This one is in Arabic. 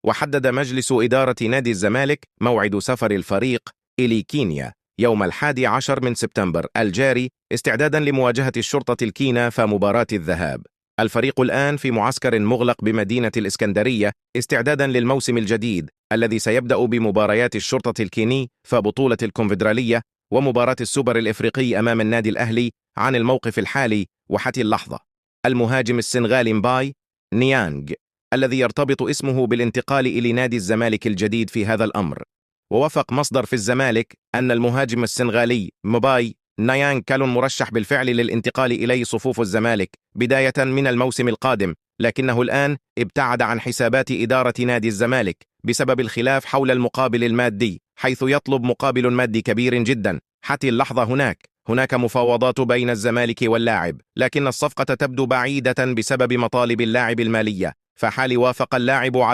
وحدد مجلس إدارة نادي الزمالك موعد سفر الفريق إلى كينيا يوم 11 من سبتمبر الجاري استعدادا لمواجهة الشرطة الكينا في مباراة الذهاب. الفريق الآن في معسكر مغلق بمدينة الإسكندرية استعدادا للموسم الجديد الذي سيبدأ بمباريات الشرطة الكيني في بطولة الكونفدرالية ومباراة السوبر الإفريقي أمام النادي الأهلي. عن الموقف الحالي وحتى اللحظة، المهاجم السنغالي مباي نيانغ الذي يرتبط اسمه بالانتقال إلى نادي الزمالك الجديد في هذا الأمر. ووافق مصدر في الزمالك أن المهاجم السنغالي مباي نيانغ كان مرشح بالفعل للانتقال إليه صفوف الزمالك بداية من الموسم القادم، لكنه الآن ابتعد عن حسابات إدارة نادي الزمالك بسبب الخلاف حول المقابل المادي، حيث يطلب مقابل مادي كبير جدا. حتى اللحظة هناك مفاوضات بين الزمالك واللاعب، لكن الصفقة تبدو بعيدة بسبب مطالب اللاعب المالية، فحال وافق اللاعب على